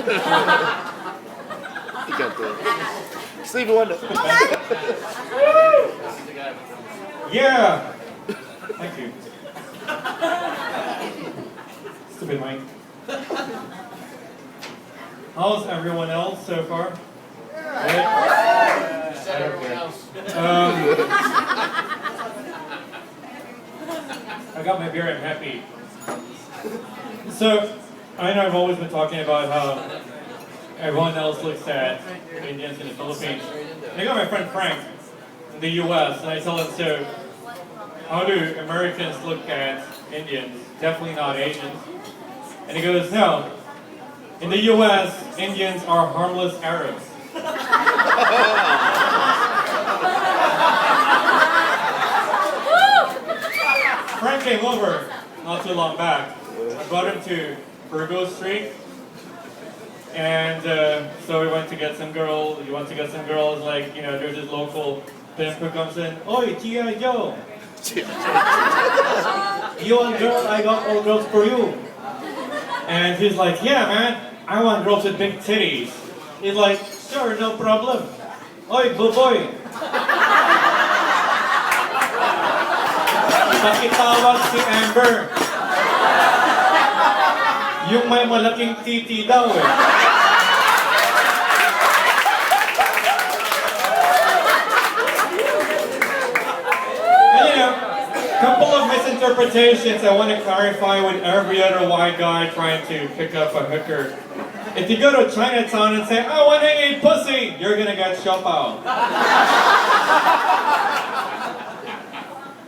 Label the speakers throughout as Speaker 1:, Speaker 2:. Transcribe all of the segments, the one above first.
Speaker 1: You got the Stevie Wonder.
Speaker 2: Yeah. Thank you. Stupid mic. How's everyone else so far? Good? I got my beer, I'm happy. So, I know I've always been talking about how everyone else looks at Indians in the Philippines. I got my friend Frank in the US, and I tell him, so, how do Americans look at Indians? Definitely not Asians. And he goes, no. In the US, Indians are harmless Arabs. Frank came over not too long back. I brought him to Burgo Street. And so we went to get some girl. You want to get some girls, like, you know, there's this local pimp who comes in. Oi, Tia, yo. You want girls? I got all girls for you. And he's like, yeah, man, I want girls with big titties. He's like, sure, no problem. Oi, boy. Pakitawag si Amber. Yung may malaking titi daw eh. And you know, couple of misinterpretations I want to clarify with every other white guy trying to pick up a hooker. If you go to Chinatown and say, I want to eat pussy, you're gonna get shot out.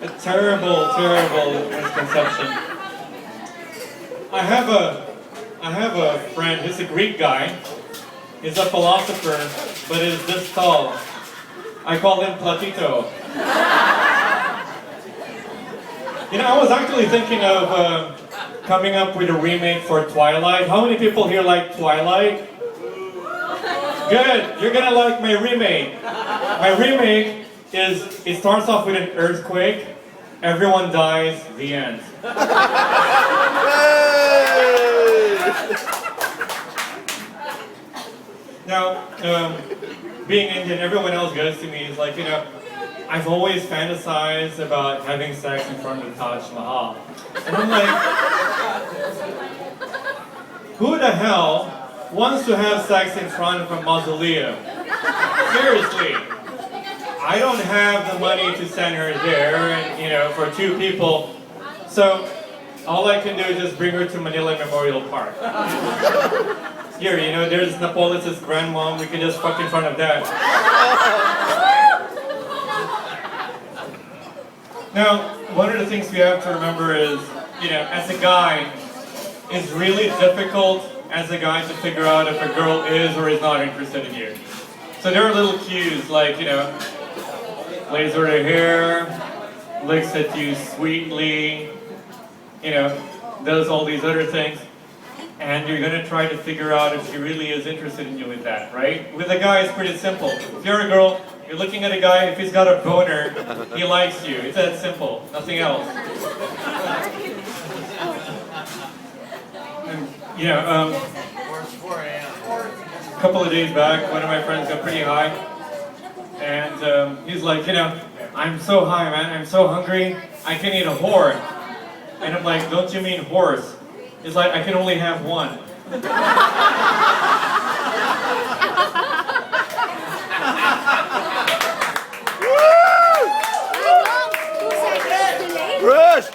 Speaker 2: A terrible, terrible misconception. I have a friend, he's a Greek guy. He's a philosopher, but he's this tall. I call him Platito. You know, I was actually thinking of coming up with a remake for Twilight. How many people here like Twilight? Good, you're gonna like my remake. My remake is, it starts off with an earthquake, everyone dies, the end. Now, being Indian, everyone else goes to me is like, you know, I've always fantasized about having sex in front of the Taj Mahal. And I'm like, who the hell wants to have sex in front of a mausoleum? Seriously. I don't have the money to send her there, and, you know, for two people. So, all I can do is just bring her to Manila Memorial Park. Here, you know, there's Napoleon's grandmom, we can just fuck in front of that. Now, one of the things we have to remember is, you know, as a guy, it's really difficult as a guy to figure out if a girl is or is not interested in you. So there are little cues like, you know, lays her hair, looks at you sweetly, you know, does all these other things. And you're going to try to figure out if she really is interested in you with that, right? With a guy, it's pretty simple. If you're a girl, you're looking at a guy, if he's got a boner, he likes you. It's that simple, nothing else. And, you know, a couple of days back, one of my friends got pretty high. And he's like, you know, I'm so high, man, I'm so hungry, I can eat a whore. And I'm like, don't you mean horse? He's like, I can only have one.
Speaker 1: Rush!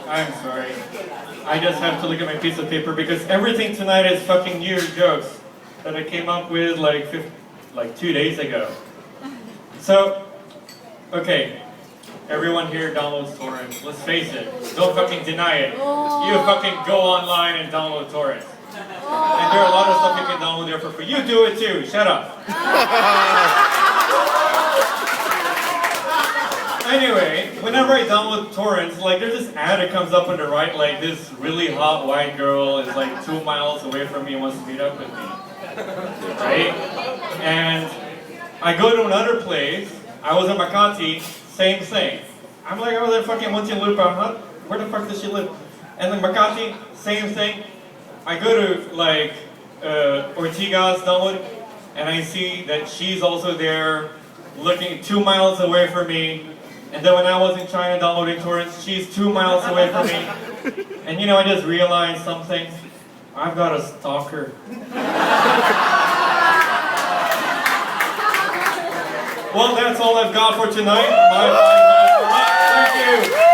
Speaker 2: I'm sorry. I just have to look at my piece of paper because everything tonight is fucking New Year's jokes that I came up with like 2 days ago. So, okay. Everyone here downloads torrents. Let's face it. Don't fucking deny it. You fucking go online and download torrents. And there are a lot of stuff you can download there for free. You do it too. Shut up. Anyway, whenever I download torrents, like there's this ad that comes up on the right, like this really hot white girl is like 2 miles away from me and wants to meet up with me. Right? And I go to another place. I was in Makati. Same thing. I'm like, oh, that fucking Muntinlupa, huh? Where the fuck does she live? And then Makati, same thing. I go to like Ortiga's download, and I see that she's also there, looking 2 miles away from me. And then when I was in China downloading tourists, she's 2 miles away from me. And you know, I just realized something. I've got a stalker. Well, that's all I've got for tonight. Thank you.